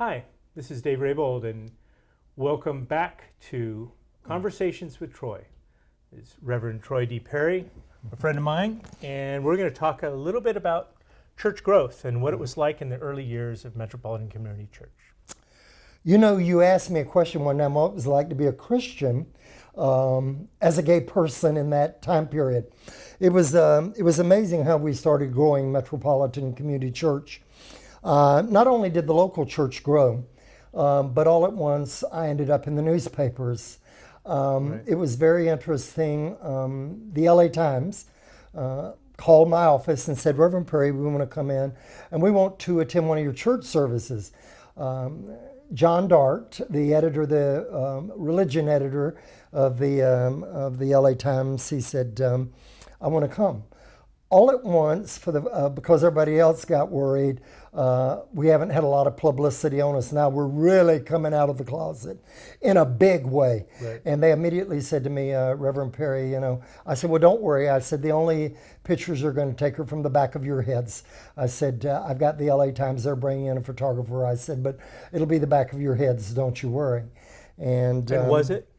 Hi, this is Dave Raybould, and welcome back to Conversations with Troy. It's Reverend Troy D. Perry, a friend of mine, and we're going to talk a little bit about church growth and what it was like in the early years of Metropolitan Community Church. You know, you asked me a question one time, what it was like to be a Christian as a gay person in that time period. It was amazing how we started growing Metropolitan Community Church. Not only did the local church grow, but all at once I ended up in the newspapers. Right. It was very interesting. The LA Times called my office and said, Reverend Perry, we want to come in and we want to attend one of your church services. John Dart, the editor, the religion editor of the LA Times, he said, I want to come. All at once, because everybody else got worried, we haven't had a lot of publicity on us. Now we're really coming out of the closet in a big way. Right. And they immediately said to me, Reverend Perry, I said, well, don't worry. I said, the only pictures are going to take her from the back of your heads. I said, I've got the LA Times, they're bringing in a photographer. I said, but it'll be the back of your heads, don't you worry. And was it?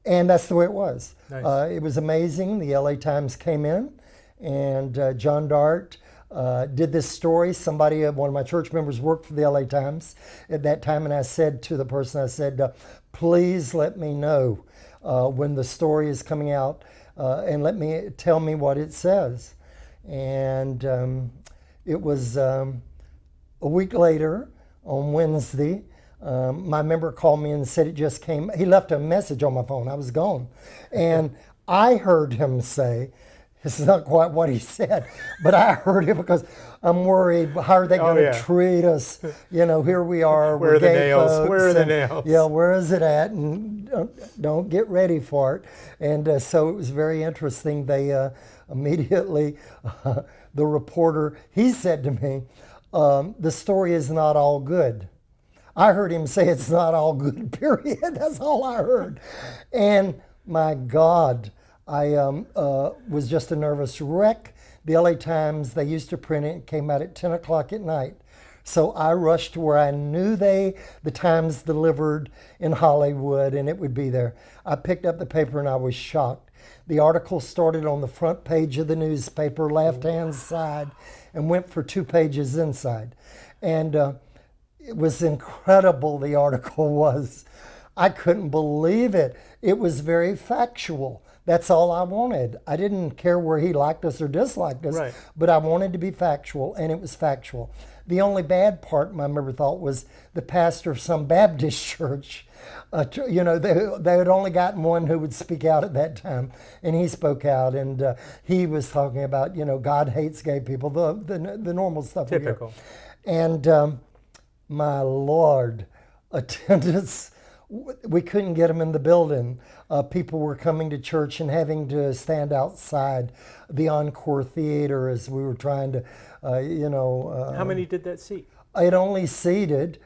And that's the way it was. Nice. It was amazing. The LA Times came in. And John Dart did this story. One of my church members worked for the LA Times at that time, and I said to the person, I said, please let me know when the story is coming out and tell me what it says. And it was a week later on Wednesday, my member called me and said it just came. He left a message on my phone. I was gone. And I heard him say, this is not quite what he said, but I heard it because I'm worried. How are they going to treat us? Here we are. Where are the nails? Folks, where are the nails? Yeah, where is it at? And don't get ready for it. And so it was very interesting. They immediately, the reporter, he said to me, the story is not all good. I heard him say it's not all good, period. That's all I heard. And my God, I was just a nervous wreck. The LA Times, they used to print it. It came out at 10 o'clock at night. So I rushed to where I knew the Times delivered in Hollywood, and it would be there. I picked up the paper and I was shocked. The article started on the front page of the newspaper, left-hand side, and went for 2 pages inside. And it was incredible, the article was. I couldn't believe it. It was very factual. That's all I wanted. I didn't care where he liked us or disliked us, right, but I wanted to be factual, and it was factual. The only bad part my member thought was the pastor of some Baptist church. They had only gotten one who would speak out at that time, and he spoke out, and he was talking about, God hates gay people, the normal stuff. Typical. And my Lord, attendance, we couldn't get them in the building. People were coming to church and having to stand outside the Encore Theater as we were trying to, How many did that seat? It only seated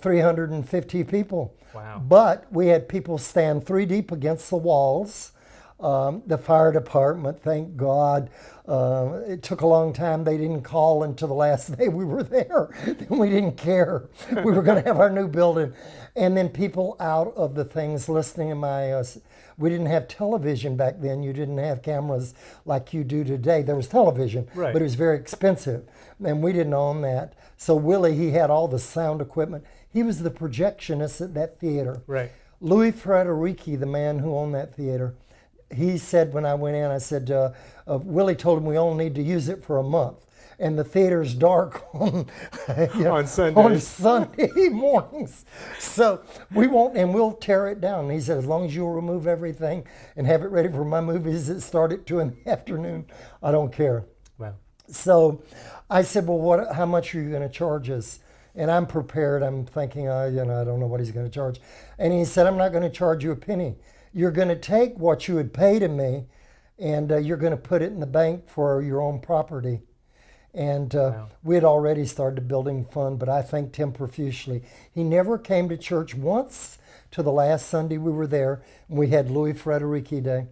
350 people. Wow. But we had people stand 3 deep against the walls. The fire department, thank God, it took a long time. They didn't call until the last day we were there. We didn't care. We were going to have our new building. And then people out of the things listening to we didn't have television back then. You didn't have cameras like you do today. There was television, right, but it was very expensive. And we didn't own that. So Willie, he had all the sound equipment. He was the projectionist at that theater. Right. Louis Frederici, the man who owned that theater, he said when I went in, I said, Willie told him we only need to use it for a month. And the theater's dark on Sunday mornings. So we won't, and we'll tear it down. And he said, as long as you'll remove everything and have it ready for my movies that start at 2 in the afternoon, I don't care. Wow. So I said, well, how much are you going to charge us? And I'm prepared. I'm thinking, I don't know what he's going to charge. And he said, I'm not going to charge you a penny. You're going to take what you would pay to me, and you're going to put it in the bank for your own property. And wow, we had already started building fund, but I thanked him profusely. He never came to church once to the last Sunday we were there, and we had Louis Frederici Day.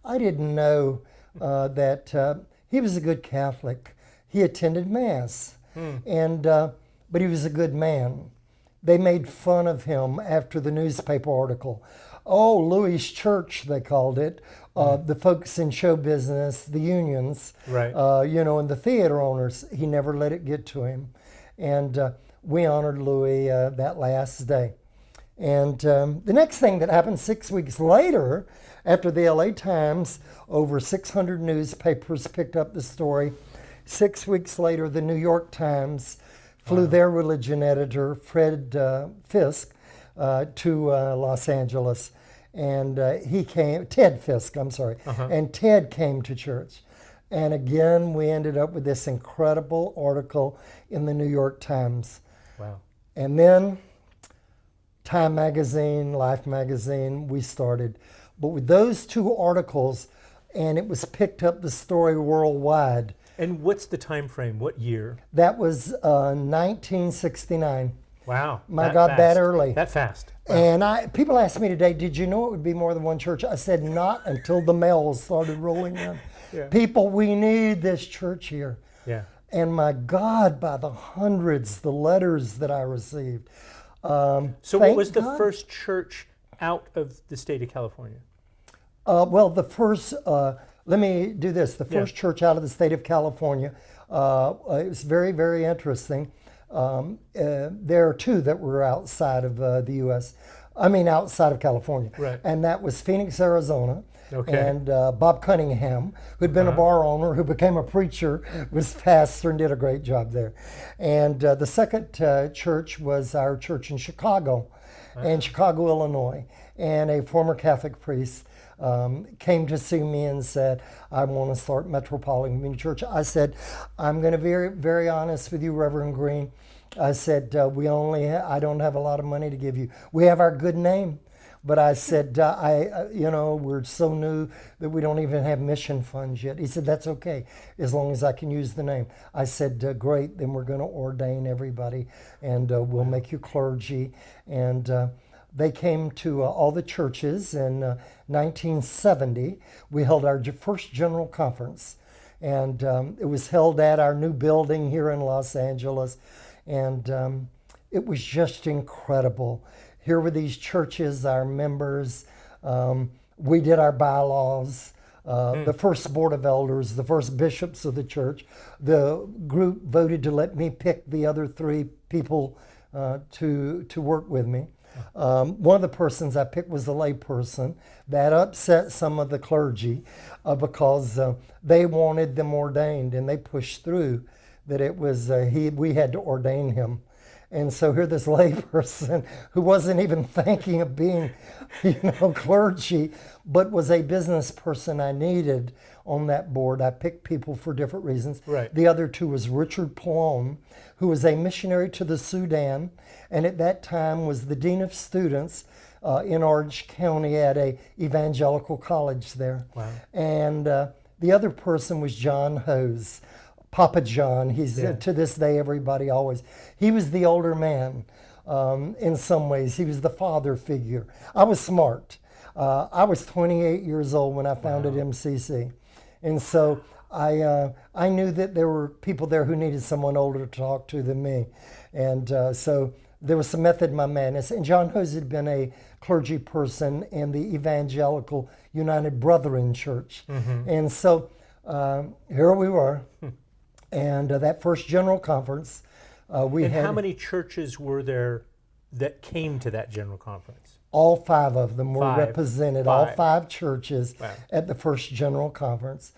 I didn't know that he was a good Catholic. He attended Mass, and but he was a good man. they made fun of him after the newspaper article. Oh, Louis' church, they called it. The folks in show business, the unions, Right. And the theater owners. He never let it get to him. And we honored Louis that last day. And the next thing that happened 6 weeks later, after the LA Times, over 600 newspapers picked up the story. 6 weeks later, the New York Times flew their religion editor, Fred Fisk, to Los Angeles. And Ted Fisk, I'm sorry. And Ted came to church. And again, we ended up with this incredible article in the New York Times. Wow. And then Time Magazine, Life Magazine, we started. But with those two articles, and it was picked up the story worldwide. And what's the time frame? What year? That was 1969. Wow. My God, fast. that early. That fast. Wow. And people ask me today, did you know it would be more than one church? I said, not until the mails started rolling in. Yeah. People, we need this church here. Yeah. And my God, by the hundreds, the letters that I received. So what was the first church out of the state of California? Well, the first, let me do this. The first church out of the state of California, it was very, very interesting. There are two that were outside of the U.S., outside of California. Right. And that was Phoenix, Arizona. Okay. And Bob Cunningham, who'd been a bar owner, who became a preacher, was pastor and did a great job there. And the second church was our church in Chicago, in Chicago, Illinois. And a former Catholic priest came to see me and said, I want to start Metropolitan Community Church. I said, I'm going to be very, very honest with you, Reverend Green. I said, I don't have a lot of money to give you. We have our good name. But I said, we're so new that we don't even have mission funds yet. He said, that's okay, as long as I can use the name. I said, great, then we're going to ordain everybody, and we'll make you clergy. And they came to all the churches in 1970. We held our first general conference, and it was held at our new building here in Los Angeles. And it was just incredible. Here were these churches, our members. We did our bylaws. The first board of elders, the first bishops of the church. The group voted to let me pick the other three people to work with me. One of the persons I picked was a lay person. That upset some of the clergy because they wanted them ordained, and they pushed through that it was we had to ordain him. And so here this lay person who wasn't even thinking of being, clergy, but was a business person I needed on that board. I picked people for different reasons. Right. The other two was Richard Plum, who was a missionary to the Sudan, and at that time was the dean of students in Orange County at a evangelical college there. Wow. And the other person was John Hose. Papa John, he's to this day, everybody always, he was the older man in some ways. He was the father figure. I was smart. I was 28 years old when I founded MCC. And so I knew that there were people there who needed someone older to talk to than me. And so there was some method in my madness. And John Hose had been a clergy person in the Evangelical United Brethren Church. Mm-hmm. And so here we were. And that first general conference, we had... And how many churches were there that came to that general conference? All five of them were represented, all five churches at the first general conference.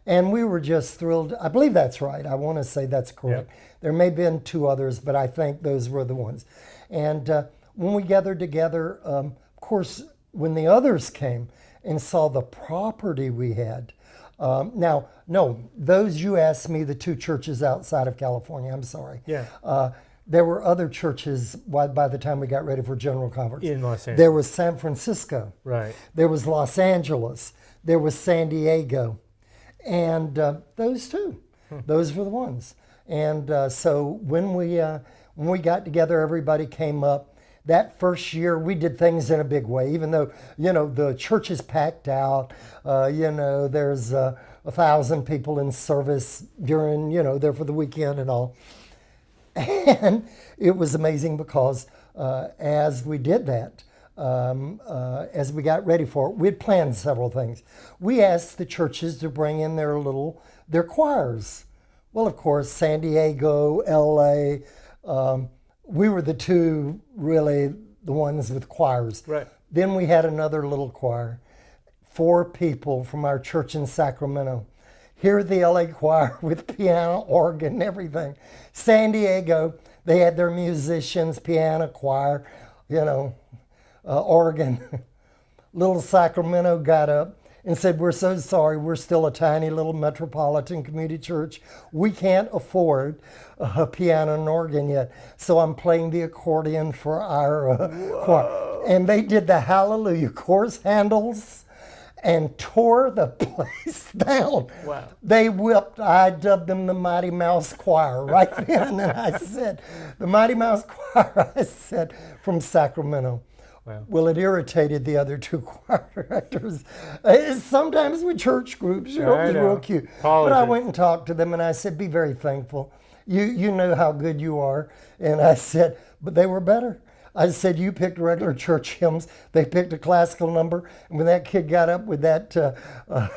And we were just thrilled. I believe that's right. I want to say that's correct. Yep. There may have been two others, but I think those were the ones. And when we gathered together, of course, when the others came and saw the property we had, those you asked me, the two churches outside of California, I'm sorry. Yeah. There were other churches by the time we got ready for General Conference. In Los Angeles. There was San Francisco. Right. There was Los Angeles. There was San Diego. And those two, those were the ones. And so when we got together, everybody came up. That first year, we did things in a big way, even though, the church is packed out. There's 1,000 people in service during, there for the weekend and all. And it was amazing because as we did that, as we got ready for it, we'd planned several things. We asked the churches to bring in their choirs. Well, of course, San Diego, LA, we were the two really the ones with choirs. Right. Then we had another little choir, 4 people from our church in Sacramento. Here the LA choir with piano, organ, everything. San Diego, they had their musicians, piano, choir, organ. Little Sacramento got up and said, "We're so sorry, we're still a tiny little metropolitan community church. We can't afford a piano and organ yet, so I'm playing the accordion for our choir." And they did the Hallelujah chorus handles and tore the place down. Wow. They whipped, I dubbed them the Mighty Mouse Choir right then. And I said, the Mighty Mouse Choir, I said, from Sacramento. Wow. Well, it irritated the other 2 choir directors. Sometimes with church groups, it was real cute. But I went and talked to them and I said, be very thankful. You know how good you are. And I said, but they were better. I said, you picked regular church hymns. They picked a classical number. And when that kid got up with that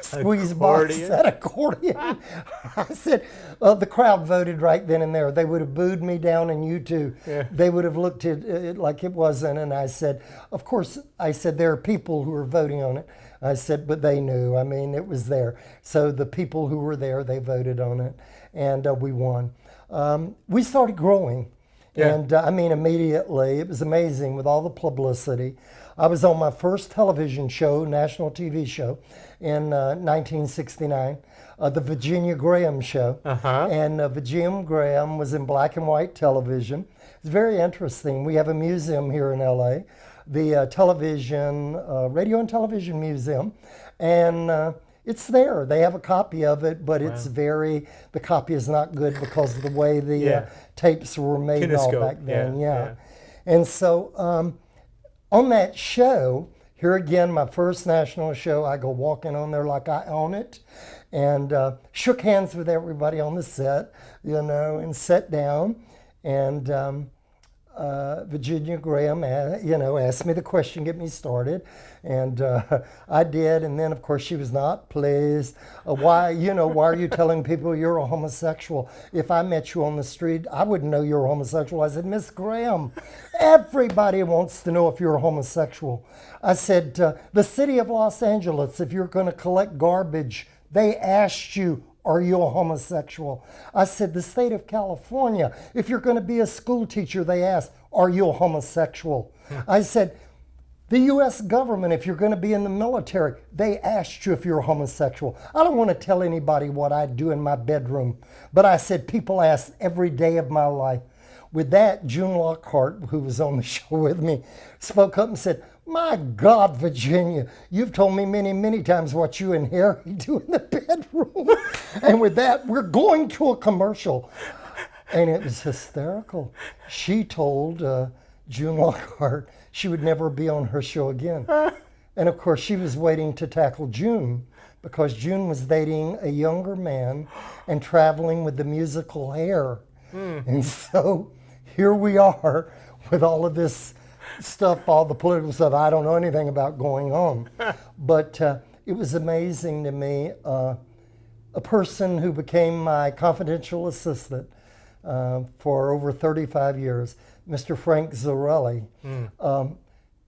squeeze box, that accordion, I said, the crowd voted right then and there. They would have booed me down and you too. Yeah. They would have looked at it like it wasn't. And I said, of course, there are people who are voting on it. I said, but they knew. I mean, it was there. So the people who were there, they voted on it. And we won. We started growing. Yeah. And immediately, it was amazing with all the publicity. I was on my first television show, national TV show, in 1969, the Virginia Graham Show. And Virginia Graham was in black and white television. It's very interesting. We have a museum here in LA, the Radio and Television Museum. And it's there. They have a copy of it, but it's the copy is not good because of the way the tapes were made and all back then. Yeah. And so on that show, here again, my first national show, I go walking on there like I own it and shook hands with everybody on the set, and sat down. And Virginia Graham, asked me the question, get me started, and I did. And then, of course, she was not pleased. Why are you telling people you're a homosexual? If I met you on the street, I wouldn't know you're a homosexual. I said, Miss Graham, everybody wants to know if you're a homosexual. I said, the city of Los Angeles, if you're going to collect garbage, they asked you, are you a homosexual? I said, the state of California, if you're going to be a school teacher, they ask, are you a homosexual? I said, the U.S. government, if you're going to be in the military, they asked you if you're a homosexual. I don't want to tell anybody what I do in my bedroom, but I said, people ask every day of my life. With that, June Lockhart, who was on the show with me, spoke up and said, my God, Virginia, you've told me many, many times what you and Harry do in the bedroom. And with that, we're going to a commercial. And it was hysterical. She told June Lockhart she would never be on her show again. And of course, she was waiting to tackle June because June was dating a younger man and traveling with the musical Hair. And so here we are with all of this stuff, all the political stuff I don't know anything about going on. But it was amazing to me. A person who became my confidential assistant for over 35 years, Mr. Frank Zarelli,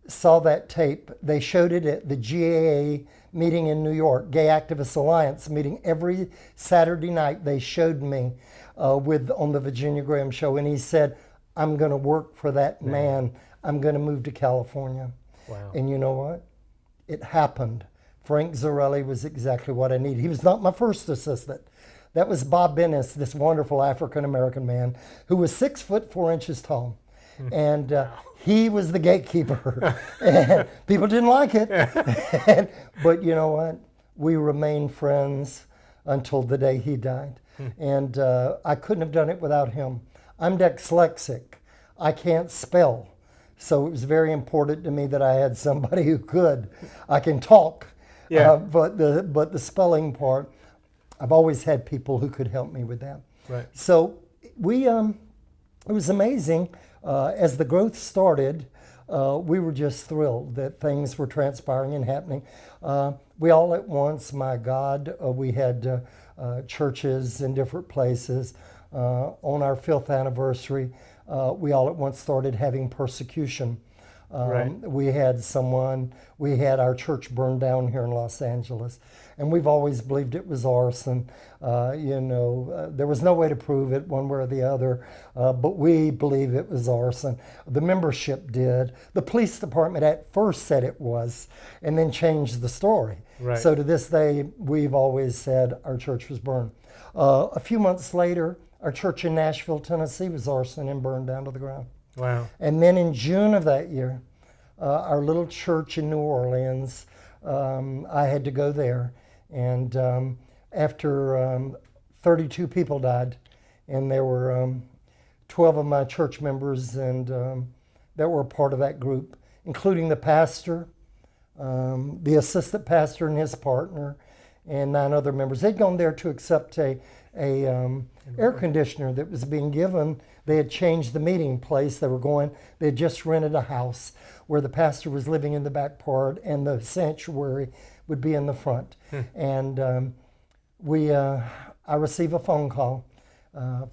saw that tape. They showed it at the GAA meeting in New York, Gay Activist Alliance meeting. Every Saturday night they showed me on the Virginia Graham Show, and he said, I'm going to work for that man. I'm going to move to California. Wow. And you know what? It happened. Frank Zarelli was exactly what I needed. He was not my first assistant. That was Bob Bennis, this wonderful African-American man who was 6'4" tall. And he was the gatekeeper. And people didn't like it. But you know what? We remained friends until the day he died. And I couldn't have done it without him. I'm dyslexic. I can't spell. So it was very important to me that I had somebody who could. I can talk, but the spelling part, I've always had people who could help me with that. Right. So it was amazing. as the growth started, we were just thrilled that things were transpiring and happening. We all at once, my God, we had churches in different places. On our 5th anniversary, we all at once started having persecution. Right. We had our church burned down here in Los Angeles, and we've always believed it was arson. There was no way to prove it one way or the other, but we believe it was arson. The membership did. The police department at first said it was, and then changed the story. Right. So to this day, we've always said our church was burned. A few months later, our church in Nashville, Tennessee was arson and burned down to the ground. Wow. And then in June of that year, our little church in New Orleans, I had to go there. And after 32 people died, and there were 12 of my church members and that were a part of that group, including the pastor, the assistant pastor and his partner, and 9 other members. They'd gone there to accept a air conditioner that was being given. They had changed the meeting place. They had just rented a house where the pastor was living in the back part and the sanctuary would be in the front. And I received a phone call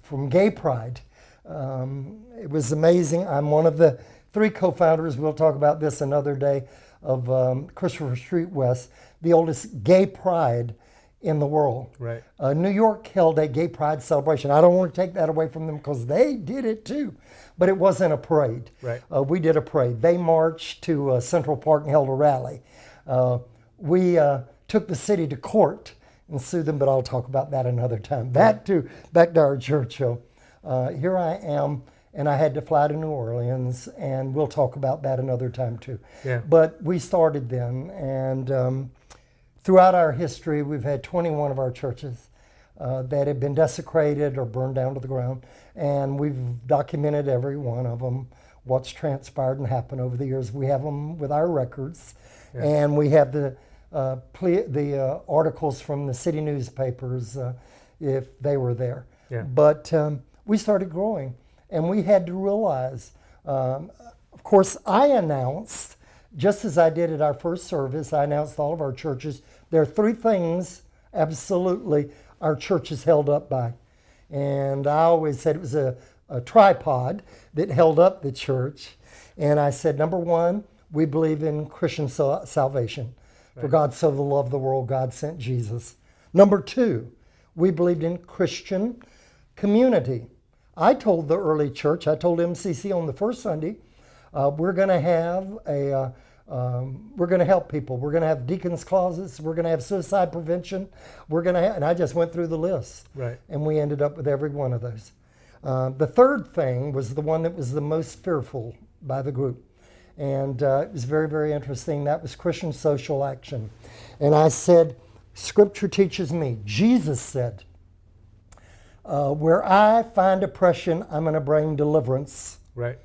from Gay Pride. It was amazing. I'm one of the 3 co-founders, we'll talk about this another day, of Christopher Street West, the oldest gay pride in the world. Right. New York held a gay pride celebration. I don't want to take that away from them because they did it too, but it wasn't a parade. Right. We did a parade. They marched to Central Park and held a rally. We took the city to court and sued them, but I'll talk about that another time. Back to our church show. Here I am, and I had to fly to New Orleans, and we'll talk about that another time too. Yeah. But we started then, and throughout our history, we've had 21 of our churches that have been desecrated or burned down to the ground, and we've documented every one of them, what's transpired and happened over the years. We have them with our records, and we have the articles from the city newspapers if they were there. Yeah. But we started growing, and we had to realize, of course, I announced, just as I did at our first service, I announced to all of our churches, there are 3 things absolutely our church is held up by. And I always said it was a tripod that held up the church. And I said, number 1, we believe in Christian salvation. Right. For God so loved the world, God sent Jesus. Number 2, we believed in Christian community. I told the early church, I told MCC on the first Sunday, we're going to have we're going to help people. We're going to have deacons' closets. We're going to have suicide prevention. We're going to and I just went through the list. Right. And we ended up with every one of those. The third thing was the one that was the most fearful by the group. And it was very, very interesting. That was Christian social action. And I said, Scripture teaches me, Jesus said, where I find oppression, I'm going to bring deliverance. Right.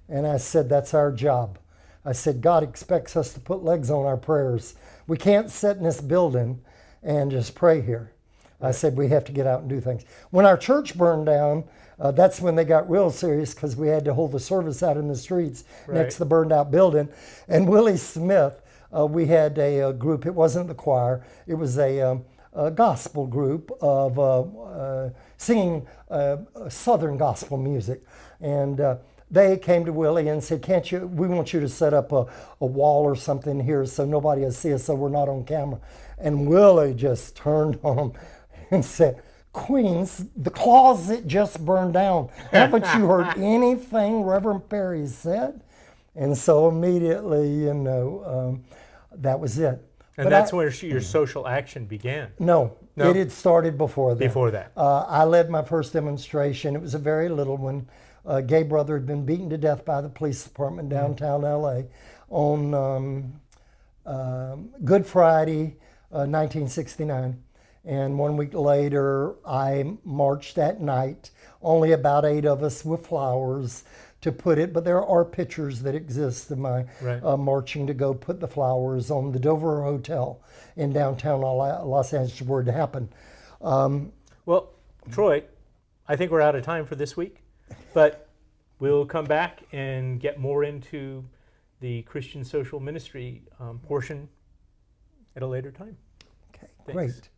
And I said, that's our job. I said, God expects us to put legs on our prayers. We can't sit in this building and just pray here. Right. I said, we have to get out and do things. When our church burned down, that's when they got real serious because we had to hold the service out in the streets next to the burned out building. And Willie Smith, we had a group, it wasn't the choir, it was a gospel group of singing Southern gospel music. And they came to Willie and said, we want you to set up a wall or something here so nobody will see us so we're not on camera. And Willie just turned on them and said, Queens, the closet just burned down. Haven't you heard anything Reverend Perry said? And so immediately, that was it. And that's where your social action began. No, it had started before that. Before that. I led my first demonstration. It was a very little one. A gay brother had been beaten to death by the police department downtown LA on Good Friday, 1969. And 1 week later, I marched at night, only about 8 of us with flowers to put it, but there are pictures that exist of my marching to go put the flowers on the Dover Hotel in downtown Los Angeles where it happened. Well, Troy, I think we're out of time for this week, but we'll come back and get more into the Christian social ministry portion at a later time. Okay, Thanks. great.